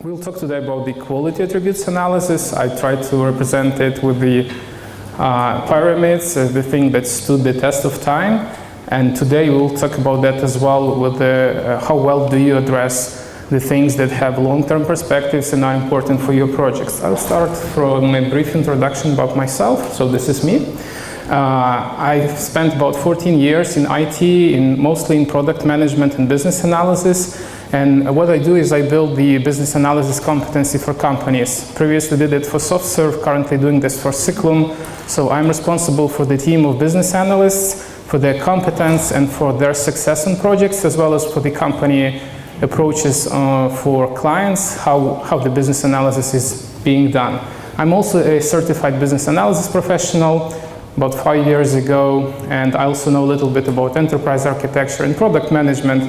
We'll talk today about the quality attributes analysis. I tried to represent it with the pyramids, the thing that stood the test of time. And today we'll talk about that as well with how well do you address the things that have long-term perspectives and are important for your projects. I'll start from a brief introduction about myself. So this is me. I've spent about 14 years in IT, mostly in product management and business analysis. And what I do is I build the business analysis competency for companies. Previously did it for SoftServe, currently doing this for Cyclum. So I'm responsible for the team of business analysts, for their competence and for their success in projects, as well as for the company approaches for clients, how the business analysis is being done. I'm also a certified business analysis professional about 5 years ago, and I also know a little bit about enterprise architecture and product management,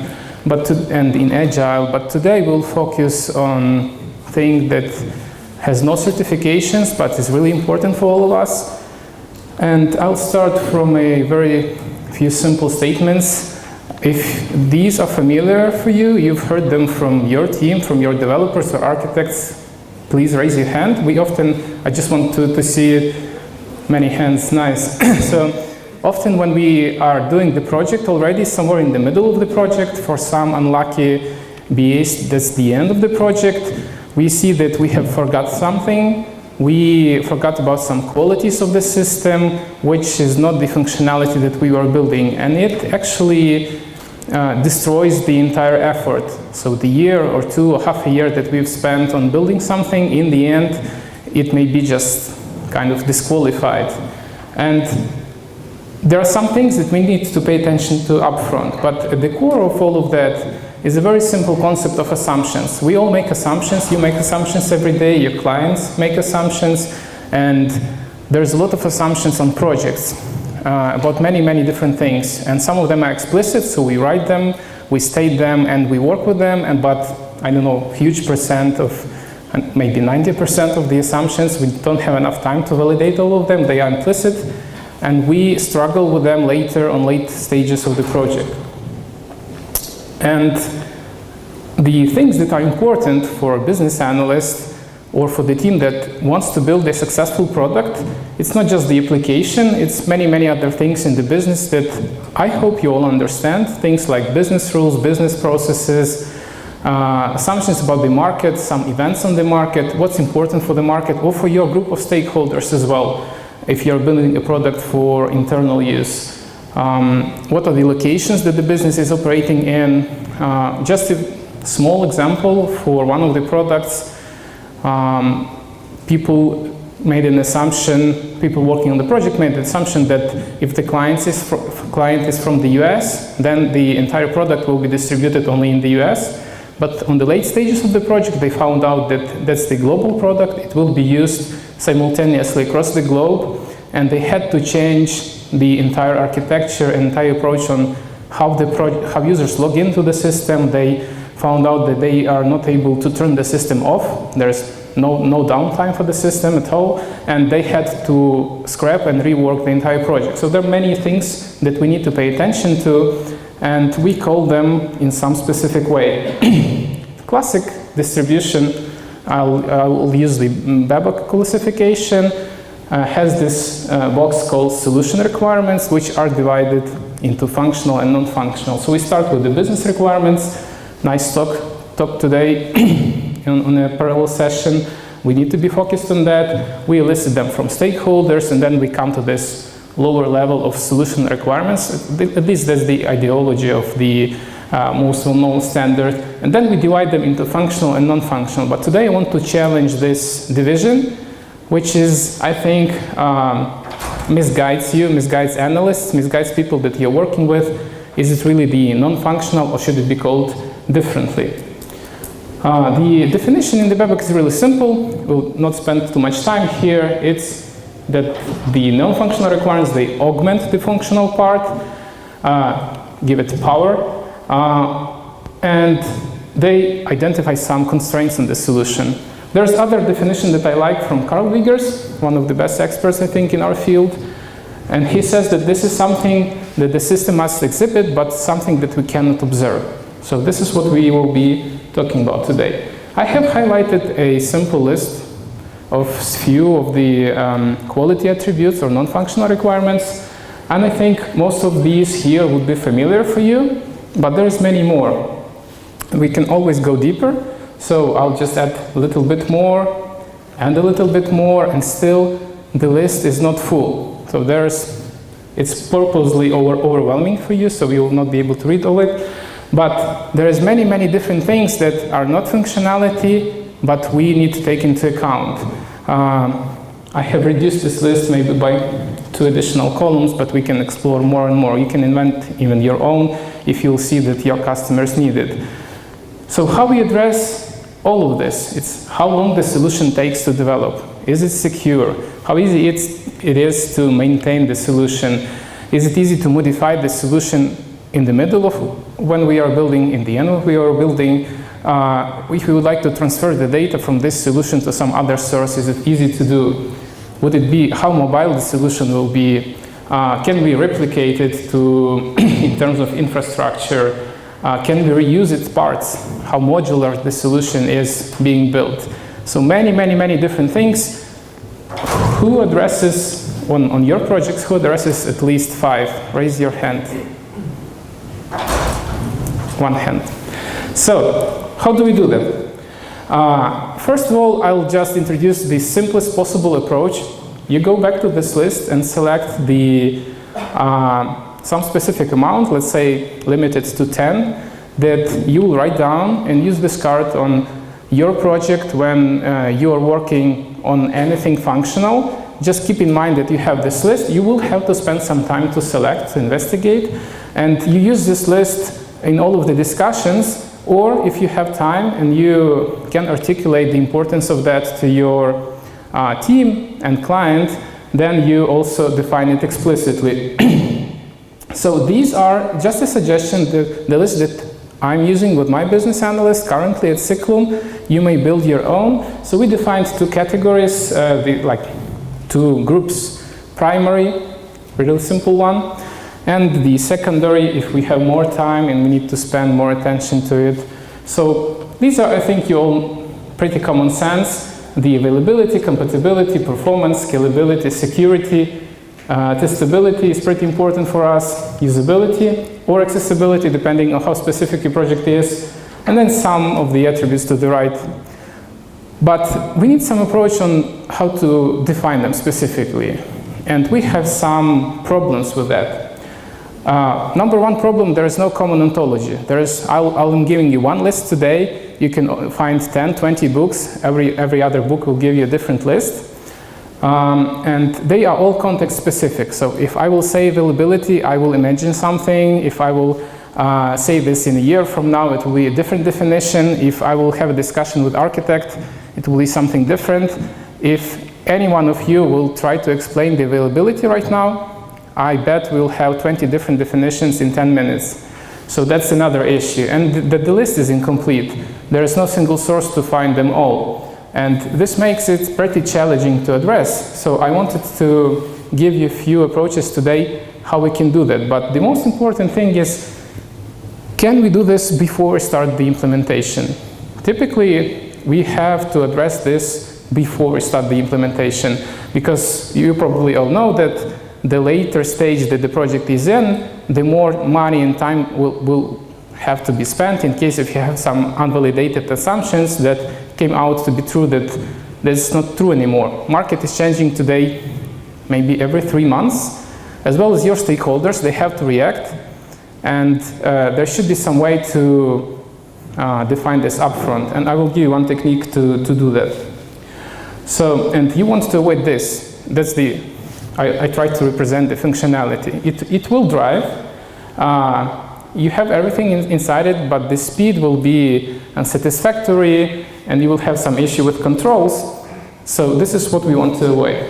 and in Agile, but today we'll focus on a thing that has no certifications, but is really important for all of us. And I'll start from a very few simple statements. If these are familiar for you, you've heard them from your team, from your developers or architects, please raise your hand. I just want to see many hands, nice. So often when we are doing the project already, somewhere in the middle of the project, for some unlucky BAs, that's the end of the project, we see that we have forgot something. We forgot about some qualities of the system, which is not the functionality that we were building. And it actually destroys the entire effort. So the year or two or half a year that we've spent on building something, in the end, it may be just kind of disqualified. And there are some things that we need to pay attention to upfront, but at the core of all of that is a very simple concept of assumptions. We all make assumptions. You make assumptions every day. Your clients make assumptions, and there's a lot of assumptions on projects about many, many different things. And some of them are explicit, so we write them, we state them, and we work with them. But I don't know, huge percent of, maybe 90% of the assumptions, we don't have enough time to validate all of them. They are implicit. And we struggle with them later on late stages of the project. And the things that are important for a business analyst or for the team that wants to build a successful product, it's not just the application, it's many, many other things in the business that I hope you all understand. Things like business rules, business processes, assumptions about the market, some events on the market, what's important for the market or for your group of stakeholders as well. If you're building a product for internal use. What are the locations that the business is operating in? Just a small example for one of the products, people made an assumption, people working on the project made the assumption that if the client is from the US, then the entire product will be distributed only in the US. But on the late stages of the project, they found out that that's the global product. It will be used simultaneously across the globe, and they had to change the entire architecture and entire approach on how users log into the system. They found out that they are not able to turn the system off. There's no downtime for the system at all, and they had to scrap and rework the entire project. So there are many things that we need to pay attention to, and we call them in some specific way. Classic distribution, I'll use the Babcock classification, has this box called solution requirements, which are divided into functional and non-functional. So we start with the business requirements. Nice talk today on a parallel session. We need to be focused on that. We listed them from stakeholders, and then we come to this lower level of solution requirements. At least that's the ideology of the most well-known standard. And then we divide them into functional and non-functional. But today I want to challenge this division, which is, I think, misguides you, misguides analysts, misguides people that you're working with. Is it really the non-functional, or should it be called differently? The definition in the Babcock is really simple. We'll not spend too much time here. It's that the non-functional requirements, they augment the functional part, give it power, and they identify some constraints in the solution. There's other definition that I like from Carl Wiggers, one of the best experts, I think, in our field. And he says that this is something that the system must exhibit, but something that we cannot observe. So this is what we will be talking about today. I have highlighted a simple list of few of the quality attributes or non-functional requirements, and I think most of these here would be familiar for you, but there's many more. We can always go deeper, so I'll just add a little bit more and a little bit more, and still the list is not full. So it's purposely overwhelming for you, so you will not be able to read all it. But there is many different things that are not functionality, but we need to take into account. I have reduced this list maybe by 2 additional columns, but we can explore more and more. You can invent even your own if you'll see that your customers need it. So how we address all of this? It's how long the solution takes to develop. Is it secure? How easy it is to maintain the solution? Is it easy to modify the solution in the middle of when we are building, in the end of we are building? If we would like to transfer the data from this solution to some other source, is it easy to do? Would it be, how mobile the solution will be? Can we replicate it in terms of infrastructure? Can we reuse its parts? How modular the solution is being built? So many different things. Who addresses, on your projects, who addresses at least 5? Raise your hand. 1 hand. So, how do we do that? First of all, I'll just introduce the simplest possible approach. You go back to this list and select some specific amount, let's say limited to 10, that you will write down and use this card on your project when you are working on anything functional. Just keep in mind that you have this list. You will have to spend some time to select, to investigate, and you use this list in all of the discussions, or if you have time and you can articulate the importance of that to your team and client, then you also define it explicitly. So these are just a suggestion, the list that I'm using with my business analyst currently at Cyclum. You may build your own. So we defined 2 categories, like 2 groups: primary, really simple one, and the secondary if we have more time and we need to spend more attention to it. So these are, I think, you all pretty common sense. The availability, compatibility, performance, scalability, security, testability is pretty important for us, usability or accessibility depending on how specific your project is, and then some of the attributes to the right. But we need some approach on how to define them specifically, and we have some problems with that. Number 1 problem, there is no common ontology. I'm giving you one list today. You can find 10, 20 books. Every other book will give you a different list. And they are all context specific. So if I will say availability, I will imagine something. If I will say this in a year from now, it will be a different definition. If I will have a discussion with architect, it will be something different. If any one of you will try to explain the availability right now, I bet we'll have 20 different definitions in 10 minutes. So that's another issue. And the list is incomplete. There is no single source to find them all. And this makes it pretty challenging to address. So I wanted to give you a few approaches today how we can do that. But the most important thing is, can we do this before we start the implementation? Typically, we have to address this before we start the implementation, because you probably all know that the later stage that the project is in, the more money and time will have to be spent in case if you have some unvalidated assumptions that came out to be true that that's not true anymore. Market is changing today, maybe every 3 months, as well as your stakeholders, they have to react, and there should be some way to define this upfront, and I will give you one technique to do that. So, and you want to avoid this. That's I try to represent the functionality. It will drive. You have everything inside it, but the speed will be unsatisfactory, and you will have some issue with controls. So this is what we want to avoid.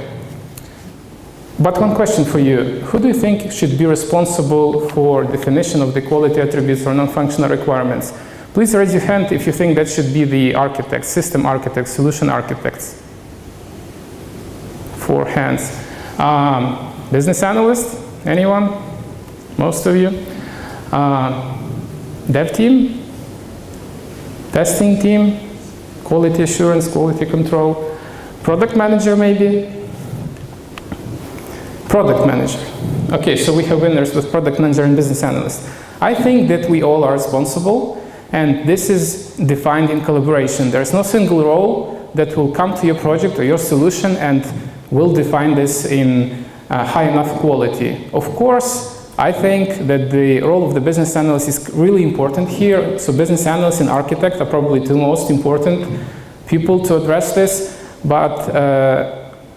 But one question for you. Who do you think should be responsible for definition of the quality attributes or non-functional requirements? Please raise your hand if you think that should be the architects, system architects, solution architects. 4 hands. Business analyst? Anyone? Most of you? Dev team? Testing team? quality assurance, quality control. Product manager maybe? Product manager. Okay, so we have winners with product manager and business analyst. I think that we all are responsible, and this is defined in collaboration. There's no single role that will come to your project or your solution and will define this in high enough quality. Of course, I think that the role of the business analyst is really important here. So business analyst and architect are probably the most important people to address this, but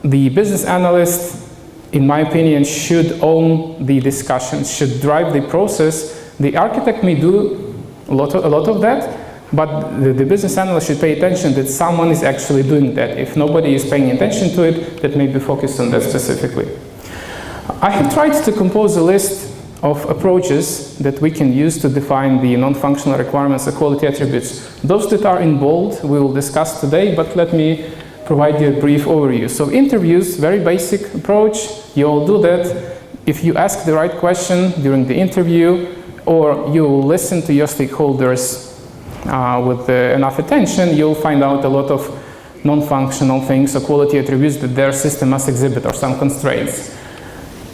the business analyst, in my opinion, should own the discussion, should drive the process. The architect may do a lot of that, but the business analyst should pay attention that someone is actually doing that. If nobody is paying attention to it, that may be focused on that specifically. I have tried to compose a list of approaches that we can use to define the non-functional requirements or quality attributes. Those that are in bold we will discuss today, but let me provide you a brief overview. So interviews, very basic approach. You all do that. If you ask the right question during the interview, or you listen to your stakeholders with enough attention, you'll find out a lot of non-functional things or quality attributes that their system must exhibit, or some constraints.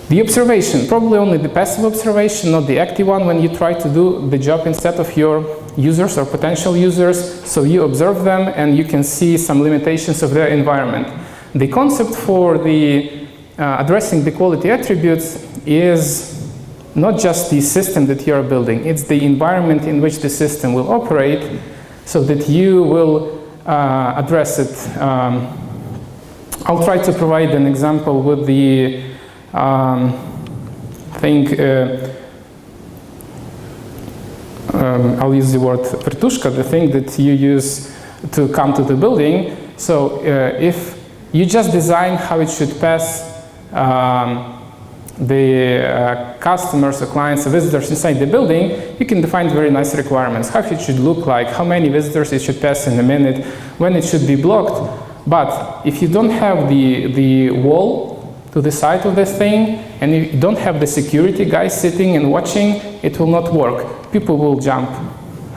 The observation, probably only the passive observation, not the active one, when you try to do the job instead of your users or potential users. So you observe them and you can see some limitations of their environment. The concept for the addressing the quality attributes is not just the system that you are building, it's the environment in which the system will operate, so that you will address it. I'll try to provide an example with the I'll use the word vertushka, the thing that you use to come to the building. So if you just design how it should pass the customers or clients or visitors inside the building, you can define very nice requirements, how it should look like, how many visitors it should pass in a minute, when it should be blocked. But if you don't have the wall to the side of this thing, and you don't have the security guys sitting and watching, it will not work. People will jump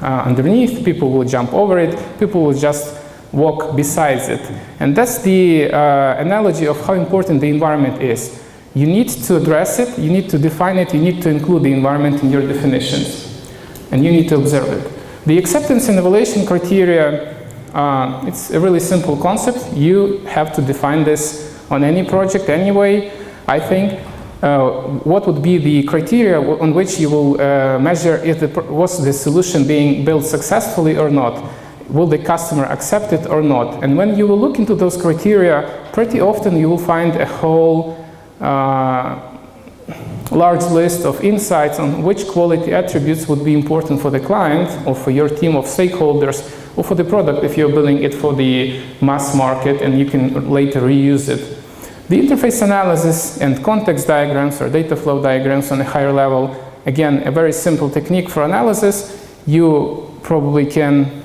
underneath, people will jump over it, people will just walk besides it. And that's the analogy of how important the environment is. You need to address it, you need to define it, you need to include the environment in your definitions, and you need to observe it. The acceptance and evaluation criteria, it's a really simple concept. You have to define this on any project anyway. I think what would be the criteria on which you will measure if was the solution being built successfully or not? Will the customer accept it or not? And when you will look into those criteria, pretty often you will find a whole large list of insights on which quality attributes would be important for the client or for your team of stakeholders, or for the product if you're building it for the mass market and you can later reuse it. The interface analysis and context diagrams or data flow diagrams on a higher level, again, a very simple technique for analysis. You probably can,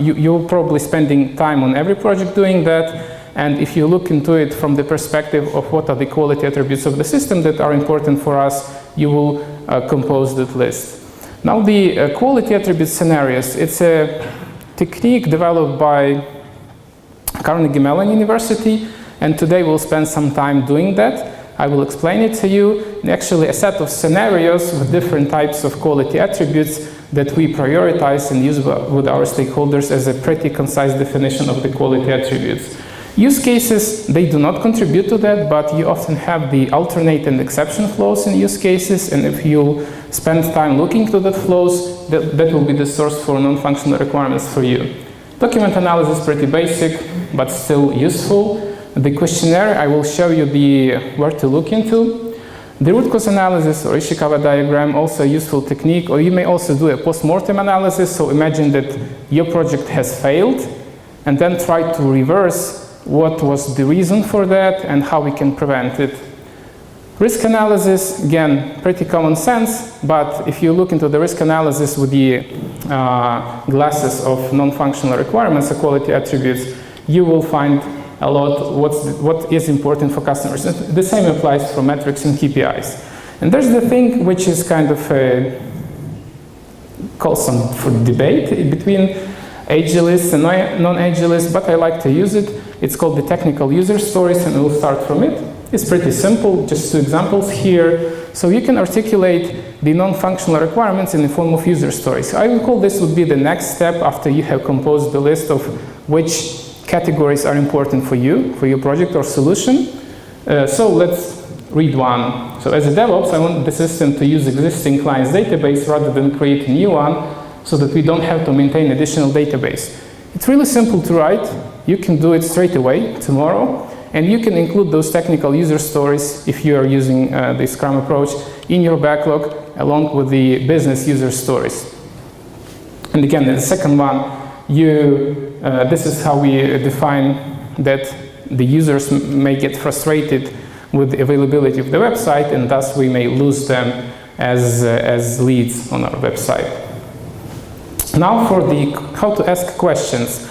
you're probably spending time on every project doing that. And if you look into it from the perspective of what are the quality attributes of the system that are important for us, you will compose that list. Now the quality attribute scenarios, it's a technique developed by Carnegie Mellon University, and today we'll spend some time doing that. I will explain it to you. And actually a set of scenarios with different types of quality attributes that we prioritize and use with our stakeholders as a pretty concise definition of the quality attributes. Use cases, they do not contribute to that, but you often have the alternate and exception flows in use cases, and if you spend time looking to the flows, that will be the source for non-functional requirements for you. Document analysis is pretty basic, but still useful. The questionnaire, I will show you where to look into. The root cause analysis or Ishikawa diagram, also a useful technique, or you may also do a post-mortem analysis. So imagine that your project has failed, and then try to reverse what was the reason for that and how we can prevent it. Risk analysis, again, pretty common sense, but if you look into the risk analysis with the glasses of non-functional requirements or quality attributes, you will find a lot what is important for customers. The same applies for metrics and KPIs. And there's the thing which is kind of calls for debate between age list and non-age list, but I like to use it. It's called the technical user stories, and we'll start from it. It's pretty simple, just 2 examples here. So you can articulate the non-functional requirements in the form of user stories. I would call this would be the next step after you have composed the list of which categories are important for you, for your project or solution. So let's read one. So as a DevOps, I want the system to use existing client's database rather than create a new one, so that we don't have to maintain additional database. It's really simple to write. You can do it straight away tomorrow, and you can include those technical user stories if you are using the Scrum approach in your backlog along with the business user stories. And again, the second one, this is how we define that the users may get frustrated with the availability of the website, and thus we may lose them as leads on our website. Now for the how to ask questions.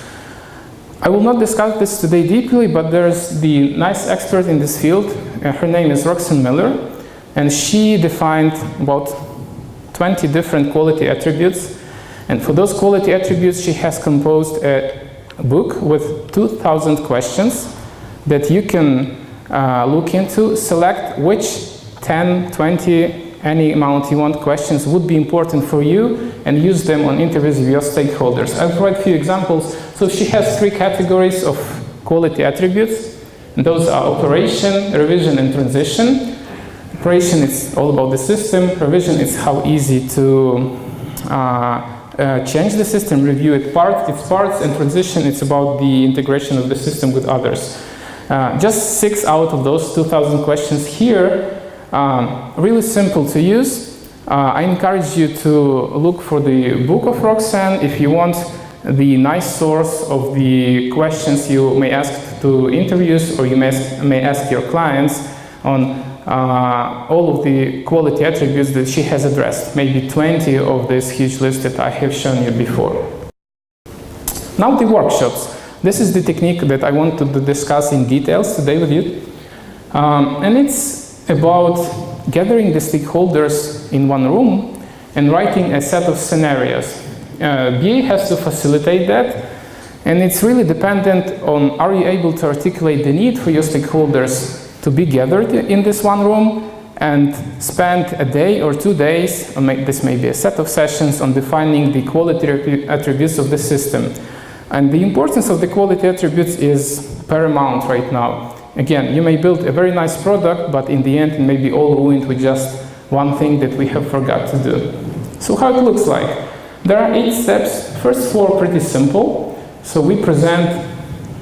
I will not discuss this today deeply, but there's the nice expert in this field. Her name is Roxanne Miller, and she defined about 20 different quality attributes. And for those quality attributes, she has composed a book with 2,000 questions that you can look into, select which 10, 20, any amount you want questions would be important for you, and use them on interviews with your stakeholders. I'll provide a few examples. So she has 3 categories of quality attributes, and those are operation, revision, and transition. Operation is all about the system. Revision is how easy to change the system, review its parts, and transition it's about the integration of the system with others. Just 6 out of those 2,000 questions here. Really simple to use. I encourage you to look for the book of Roxanne if you want the nice source of the questions you may ask to interviews, or you may ask your clients on all of the quality attributes that she has addressed, maybe 20 of this huge list that I have shown you before. Now the workshops. This is the technique that I want to discuss in details today with you. And it's about gathering the stakeholders in one room and writing a set of scenarios. BA has to facilitate that, and it's really dependent on, are you able to articulate the need for your stakeholders to be gathered in this one room and spend a day or 2 days, or this may be a set of sessions, on defining the quality attributes of the system. And the importance of the quality attributes is paramount right now. Again, you may build a very nice product, but in the end it may be all ruined with just one thing that we have forgot to do. So how it looks like? There are 8 steps. First 4 pretty simple. So we present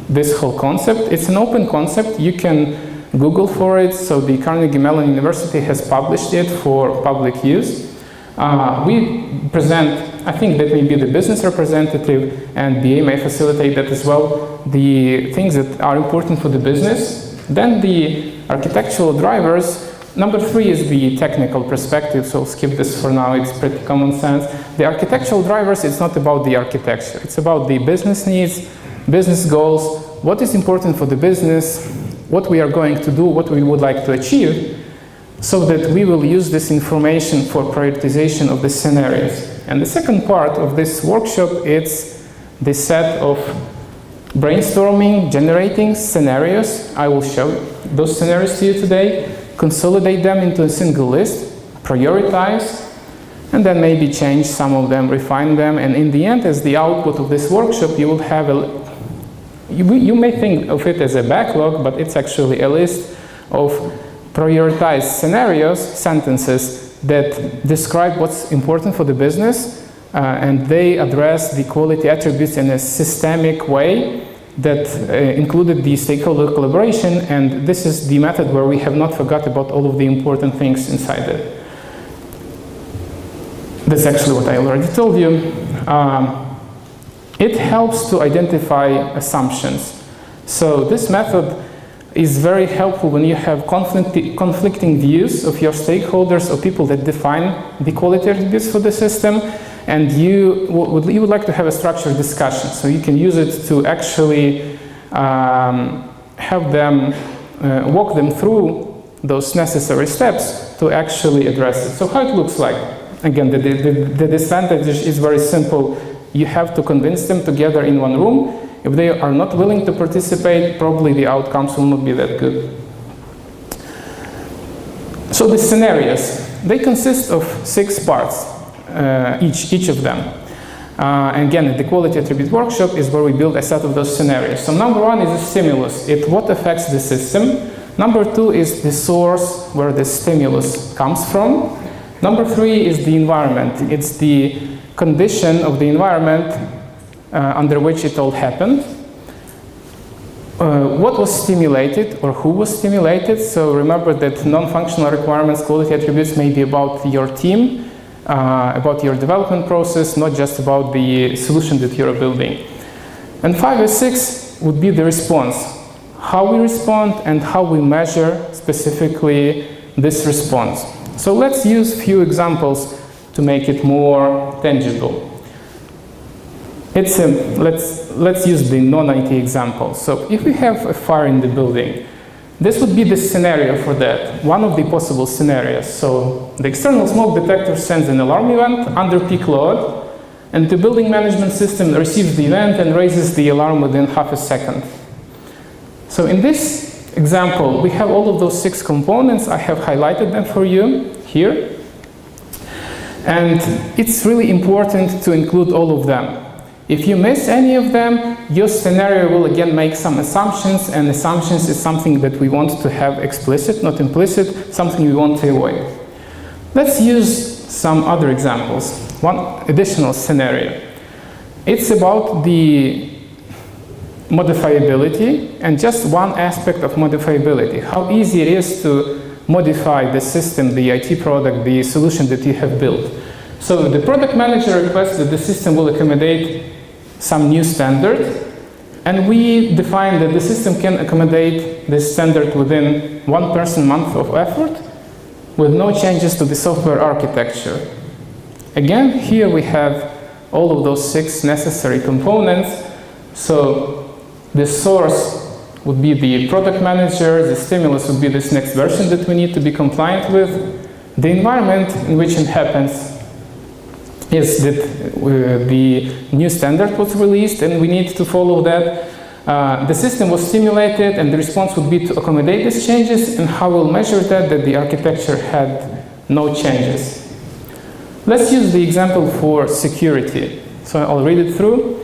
this whole concept. It's an open concept. You can Google for it. So the Carnegie Mellon University has published it for public use. We present, I think that may be the business representative, and BA may facilitate that as well, the things that are important for the business. Then the architectural drivers. Number 3 is the technical perspective, so skip this for now, it's pretty common sense. The architectural drivers, it's not about the architecture, it's about the business needs, business goals, what is important for the business, what we are going to do, what we would like to achieve, so that we will use this information for prioritization of the scenarios. And the second part of this workshop, it's the set of brainstorming, generating scenarios. I will show those scenarios to you today, consolidate them into a single list, prioritize, and then maybe change some of them, refine them, and in the end, as the output of this workshop, you will have you may think of it as a backlog, but it's actually a list of prioritized scenarios, sentences that describe what's important for the business, and they address the quality attributes in a systemic way that included the stakeholder collaboration, and this is the method where we have not forgot about all of the important things inside it. That's actually what I already told you. It helps to identify assumptions. So this method is very helpful when you have conflicting views of your stakeholders or people that define the quality attributes for the system, and you would like to have a structured discussion. So you can use it to actually have them walk them through those necessary steps to actually address it. So how it looks like? Again, the disadvantage is very simple. you have to convince them to gather in one room. If they are not willing to participate, probably the outcomes will not be that good. So the scenarios, they consist of 6 parts, each of them. And again, the quality attribute workshop is where we build a set of those scenarios. So number 1 is a stimulus, what affects the system. Number 2 is the source where the stimulus comes from. Number 3 is the environment. It's the condition of the environment under which it all happened. What was stimulated or who was stimulated? So remember that non-functional requirements, quality attributes may be about your team, about your development process, not just about the solution that you're building. And 5 and 6 would be the response. How we respond and how we measure specifically this response. So let's use a few examples to make it more tangible. Let's use the non-IT example. So if we have a fire in the building, this would be the scenario for that, one of the possible scenarios. So the external smoke detector sends an alarm event under peak load, and the building management system receives the event and raises the alarm within half a second. So in this example, we have all of those 6 components. I have highlighted them for you here. And it's really important to include all of them. If you miss any of them, your scenario will again make some assumptions, and assumptions is something that we want to have explicit, not implicit, something we want to avoid. Let's use some other examples. One additional scenario. It's about the modifiability, and just one aspect of modifiability, how easy it is to modify the system, the IT product, the solution that you have built. So the product manager requests that the system will accommodate some new standard, and we define that the system can accommodate this standard within 1 person-month of effort with no changes to the software architecture. Again, here we have all of those 6 necessary components. So the source would be the product manager, the stimulus would be this next version that we need to be compliant with. The environment in which it happens is that the new standard was released and we need to follow that. The system was stimulated and the response would be to accommodate these changes, and how we'll measure that the architecture had no changes. Let's use the example for security. So I'll read it through.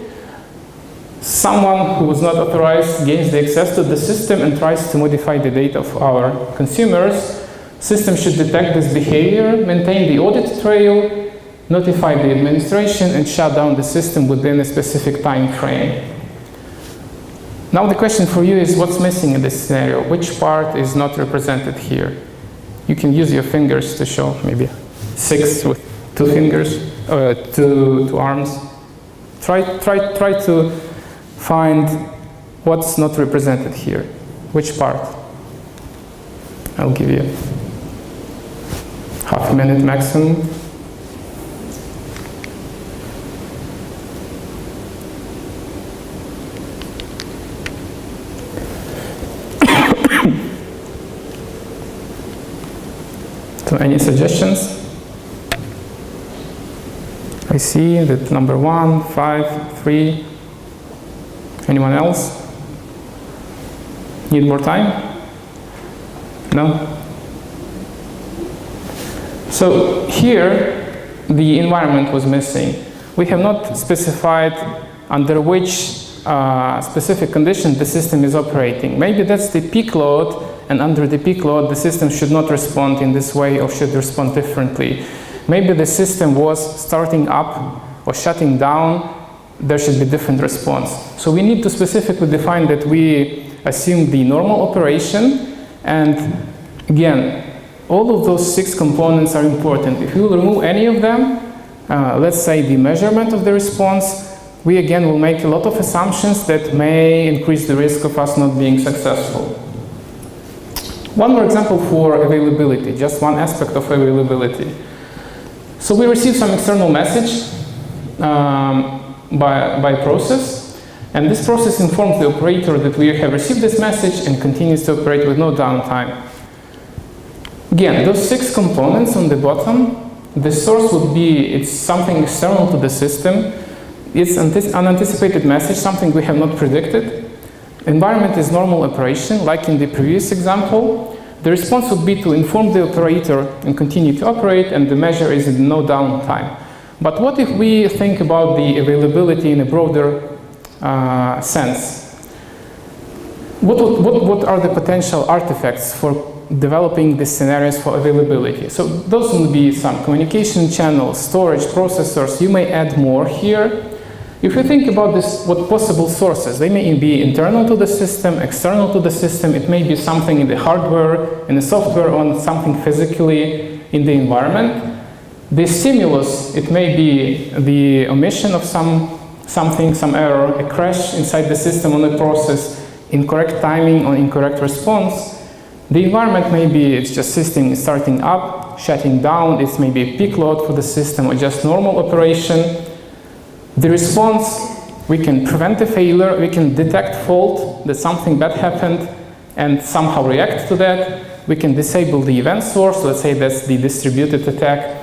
Someone who was not authorized gains the access to the system and tries to modify the data of our consumers. System should detect this behavior, maintain the audit trail, notify the administration, and shut down the system within a specific time frame. Now the question for you is, what's missing in this scenario? Which part is not represented here? You can use your fingers to show, maybe 6 with 2 fingers, 2 arms. Try to find what's not represented here. Which part? I'll give you half a minute maximum. So any suggestions? I see that number 1, 5, 3. Anyone else? Need more time? No? So here, the environment was missing. We have not specified under which specific condition the system is operating. Maybe that's the peak load, and under the peak load, the system should not respond in this way or should respond differently. Maybe the system was starting up or shutting down, there should be different response. So we need to specifically define that we assume the normal operation, and again, all of those 6 components are important. If we will remove any of them, let's say the measurement of the response, we again will make a lot of assumptions that may increase the risk of us not being successful. One more example for availability, just one aspect of availability. So we receive some external message by process, and this process informs the operator that we have received this message and continues to operate with no downtime. Again, those 6 components on the bottom, the source would be, it's something external to the system. It's an unanticipated message, something we have not predicted. Environment is normal operation, like in the previous example. The response would be to inform the operator and continue to operate, and the measure is no downtime. But what if we think about the availability in a broader sense? What are the potential artifacts for developing these scenarios for availability? So those would be some communication channels, storage, processors. You may add more here. If you think about this, what possible sources, they may be internal to the system, external to the system. It may be something in the hardware, in the software, or something physically in the environment. The stimulus, it may be the omission of something, some error, a crash inside the system on the process, incorrect timing or incorrect response. The environment may be it's just system starting up, shutting down. It's maybe a peak load for the system or just normal operation. The response, we can prevent the failure, we can detect fault, that something bad happened, and somehow react to that. We can disable the event source, let's say that's the distributed attack.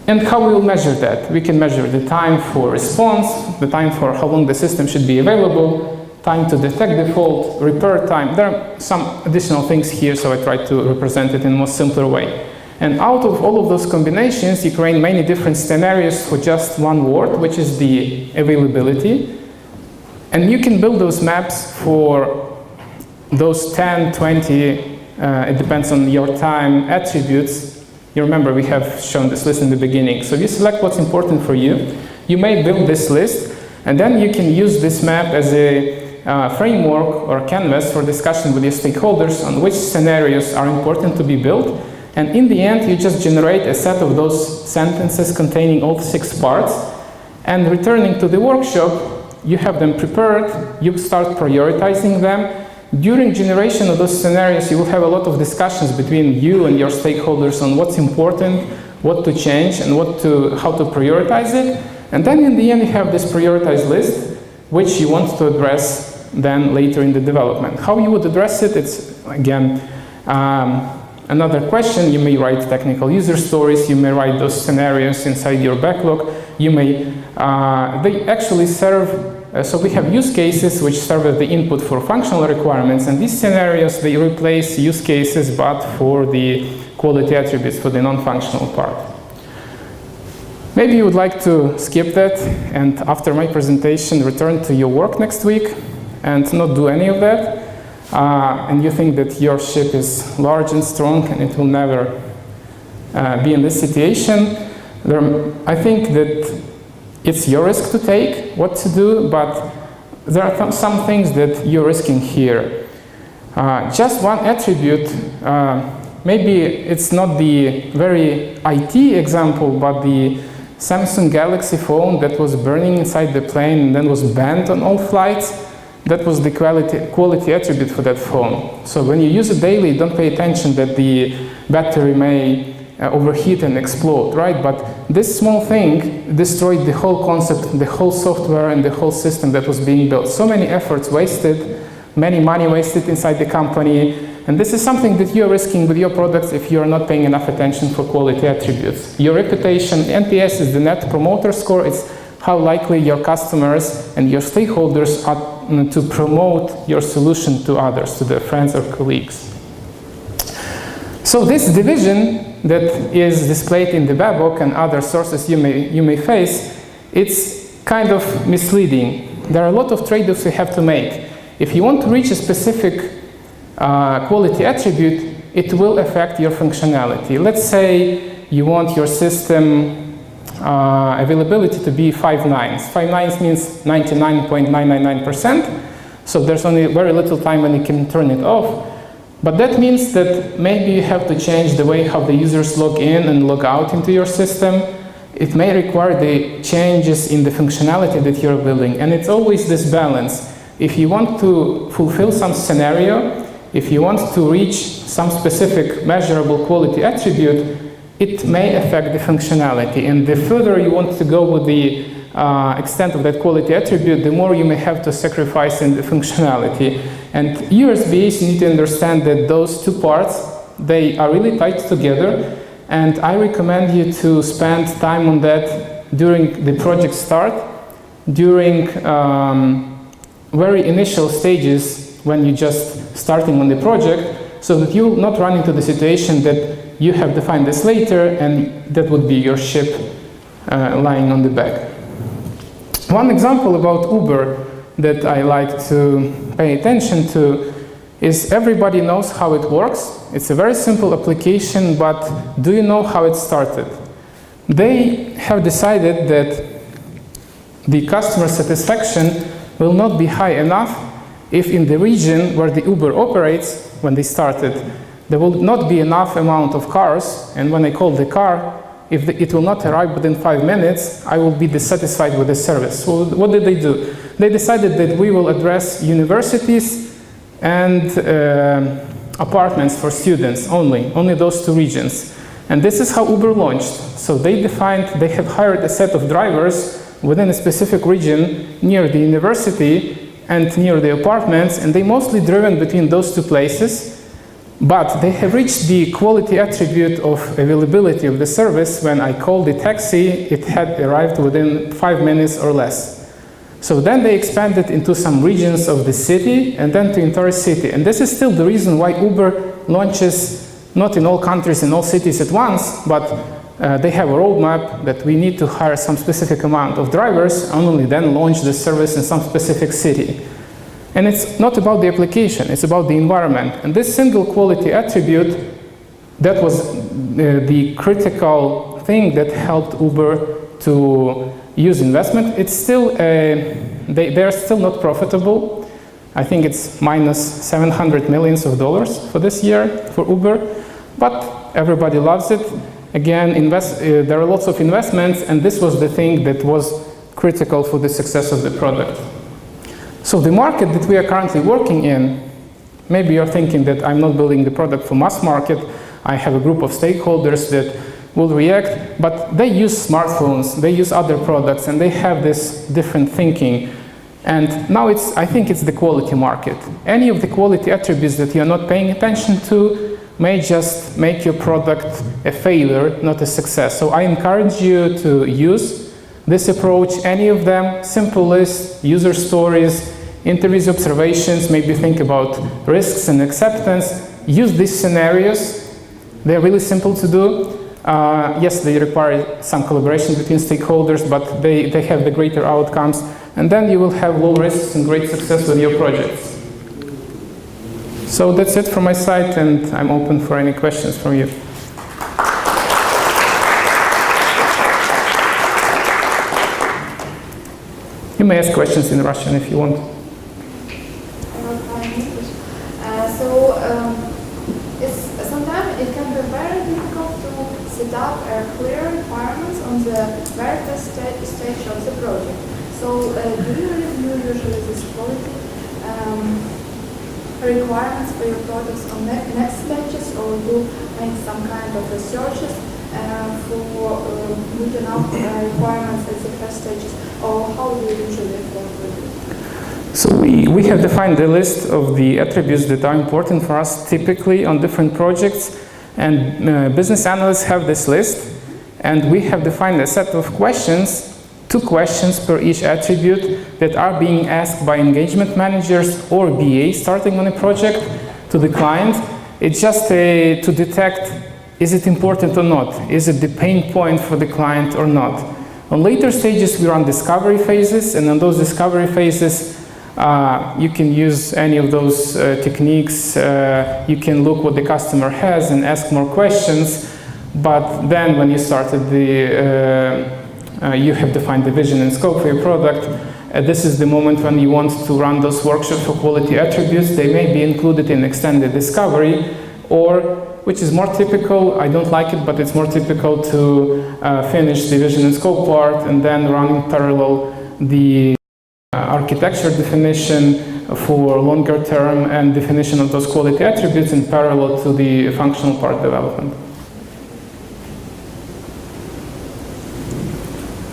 And how we will measure that? We can measure the time for response, the time for how long the system should be available, time to detect the fault, repair time. There are some additional things here, so I try to represent it in a more simpler way. And out of all of those combinations, you create many different scenarios for just one word, which is the availability. And you can build those maps for those 10, 20, it depends on your time, attributes. You remember we have shown this list in the beginning. So you select what's important for you. You may build this list, and then you can use this map as a framework or canvas for discussion with your stakeholders on which scenarios are important to be built. And in the end, you just generate a set of those sentences containing all 6 parts. And returning to the workshop, you have them prepared, you start prioritizing them. During generation of those scenarios, you will have a lot of discussions between you and your stakeholders on what's important, what to change, and how to prioritize it. And then in the end, you have this prioritized list, which you want to address then later in the development. How you would address it, it's again, another question. You may write technical user stories, you may write those scenarios inside your backlog. You may, they actually serve, so we have use cases which serve as the input for functional requirements, and these scenarios, they replace use cases but for the quality attributes, for the non-functional part. Maybe you would like to skip that and after my presentation return to your work next week and not do any of that. And you think that your ship is large and strong and it will never be in this situation. I think that it's your risk to take what to do, but there are some things that you're risking here. Just one attribute, maybe it's not the very IT example, but the Samsung Galaxy phone that was burning inside the plane and then was banned on all flights. That was the quality attribute for that phone. So when you use it daily, don't pay attention that the battery may overheat and explode, right? But this small thing destroyed the whole concept, the whole software, and the whole system that was being built. So many efforts wasted, many money wasted inside the company. And this is something that you're risking with your products if you're not paying enough attention for quality attributes. Your reputation, NPS is the Net Promoter Score. It's how likely your customers and your stakeholders are to promote your solution to others, to their friends or colleagues. So this division that is displayed in the Babok and other sources you may face, it's kind of misleading. There are a lot of trade-offs you have to make. If you want to reach a specific quality attribute, it will affect your functionality. Let's say you want your system availability to be 5 nines. 5 nines means 99.999%. So there's only very little time when you can turn it off. But that means that maybe you have to change the way how the users log in and log out into your system. It may require the changes in the functionality that you're building. And it's always this balance. If you want to fulfill some scenario, if you want to reach some specific measurable quality attribute, it may affect the functionality. And the further you want to go with the extent of that quality attribute, the more you may have to sacrifice in the functionality. And USBs, you need to understand that those two parts, they are really tied together. And I recommend you to spend time on that during the project start. during very initial stages when you're just starting on the project, so that you will not run into the situation that you have defined this later and that would be your ship lying on the back. One example about Uber that I like to pay attention to is everybody knows how it works. It's a very simple application, but do you know how it started? They have decided that the customer satisfaction will not be high enough if in the region where the Uber operates, when they started, there will not be enough amount of cars, and when I call the car, if it will not arrive within 5 minutes, I will be dissatisfied with the service. So what did they do? They decided that we will address universities and apartments for students only those two regions. And this is how Uber launched. So they have hired a set of drivers within a specific region near the university and near the apartments, and they mostly driven between those two places. But they have reached the quality attribute of availability of the service. When I called the taxi, it had arrived within 5 minutes or less. So then they expanded into some regions of the city and then to entire city. And this is still the reason why Uber launches not in all countries, in all cities at once, but they have a roadmap that we need to hire some specific amount of drivers and only then launch the service in some specific city. And it's not about the application, it's about the environment. And this single quality attribute, that was the critical thing that helped Uber to use investment. It's still, they are still not profitable. I think it's minus $700 million for this year for Uber, but everybody loves it. Again, there are lots of investments, and this was the thing that was critical for the success of the product. So the market that we are currently working in, maybe you're thinking that I'm not building the product for mass market, I have a group of stakeholders that will react, but they use smartphones, they use other products, and they have this different thinking. And now I think it's the quality market. Any of the quality attributes that you're not paying attention to may just make your product a failure, not a success. So I encourage you to use this approach, any of them, simple list, user stories, interviews, observations, maybe think about risks and acceptance. Use these scenarios. They're really simple to do. Yes, they require some collaboration between stakeholders, but they have the greater outcomes. And then you will have low risks and great success with your projects. So that's it from my side, and I'm open for any questions from you. You may ask questions in Russian if you want. Sometimes it can be very difficult to set up clear requirements on the very first stage of the project. So do you review usually this quality requirements for your products on next stages, or do make some kind of researches for meeting up requirements at the first stages, or how do you usually work with it? So we have defined the list of the attributes that are important for us typically on different projects, and business analysts have this list, and we have defined a set of questions, 2 questions per each attribute, that are being asked by engagement managers or BA starting on a project to the client. It's just to detect, is it important or not? Is it the pain point for the client or not? On later stages, we run discovery phases, and on those discovery phases, you can use any of those techniques. You can look what the customer has and ask more questions, but then when you started you have defined the vision and scope for your product. This is the moment when you want to run those workshops for quality attributes. They may be included in extended discovery, or, which is more typical, I don't like it, but it's more typical to finish the vision and scope part and then run in parallel the architecture definition for longer term and definition of those quality attributes in parallel to the functional part development.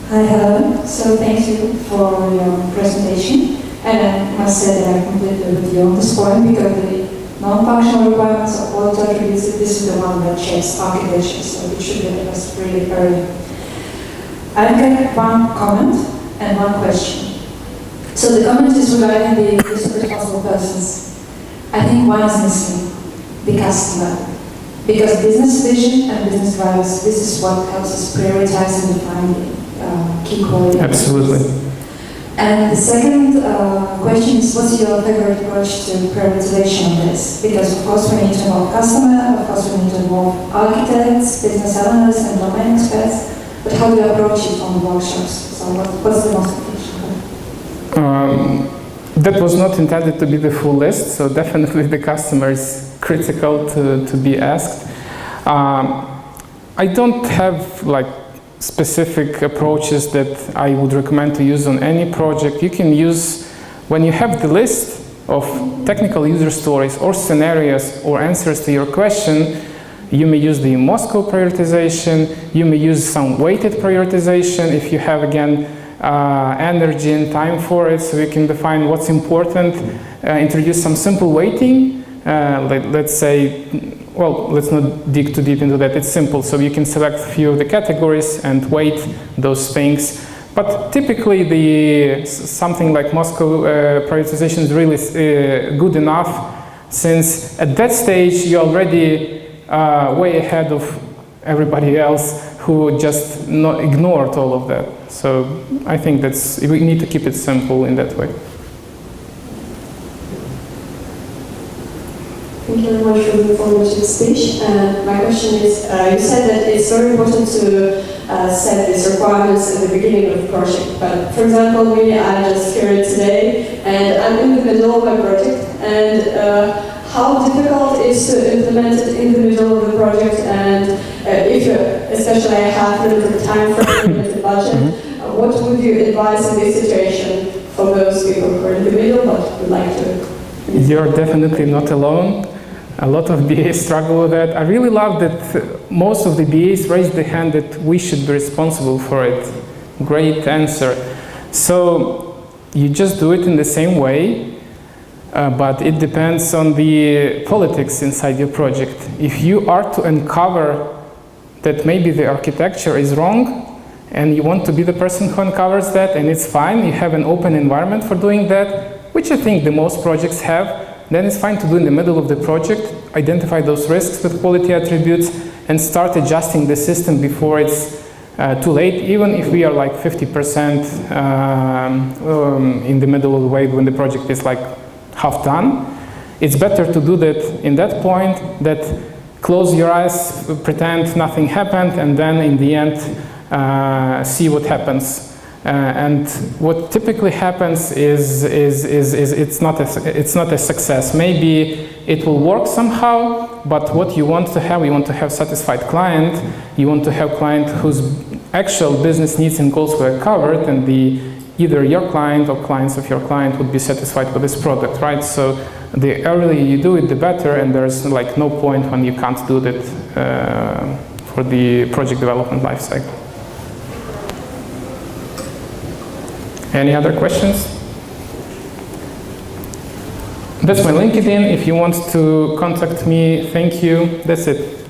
Hi, hello. So thank you for your presentation. And I must say that I completely with you on this point, because the non-functional requirements of quality attributes, this is the one that checks architecture, so it should be addressed really early. I've got one comment and one question. So the comment is regarding the list of responsible persons. I think one is missing, the customer. Because business vision and business drivers, this is what helps us prioritize and define key quality. Absolutely. And the second question is, what's your favorite approach to prioritization of this? Because of course we need to involve customer, of course we need to involve architects, business analysts and domain experts, but how do you approach it on the workshops? So what's the most efficient? That was not intended to be the full list, so definitely the customer is critical to be asked. I don't have like specific approaches that I would recommend to use on any project. You can use, when you have the list of technical user stories or scenarios or answers to your question, you may use the Moscow prioritization, you may use some weighted prioritization if you have, again, energy and time for it, so you can define what's important, introduce some simple weighting. Let's say, well, let's not dig too deep into that, it's simple, so you can select a few of the categories and weight those things. But typically something like Moscow prioritization is really good enough, since at that stage you're already way ahead of everybody else who just ignored all of that. So I think we need to keep it simple in that way. Thank you very much for the informative speech. My question is, you said that it's very important to set these requirements at the beginning of the project. But for example, me, I just heard it today, and I'm in the middle of my project. And how difficult it is to implement it in the middle of the project? And if you, especially I have limited time frame, limited budget, what would you advise in this situation for those people who are in the middle but would like to? You're definitely not alone. A lot of BAs struggle with that. I really love that most of the BAs raised the hand that we should be responsible for it. Great answer. So you just do it in the same way, but it depends on the politics inside your project. If you are to uncover that maybe the architecture is wrong, and you want to be the person who uncovers that, and it's fine, you have an open environment for doing that, which I think the most projects have, then it's fine to do in the middle of the project, identify those risks with quality attributes, and start adjusting the system before it's too late, even if we are like 50% in the middle of the way when the project is like half done. It's better to do that in that point, that close your eyes, pretend nothing happened, and then in the end see what happens. And what typically happens is it's not a success. Maybe it will work somehow, but what you want to have satisfied client. You want to have client whose actual business needs and goals were covered, and either your client or clients of your client would be satisfied with this product, right? So the earlier you do it, the better, and there's like no point when you can't do that for the project development lifecycle. Any other questions? That's my LinkedIn. If you want to contact me, thank you. That's it.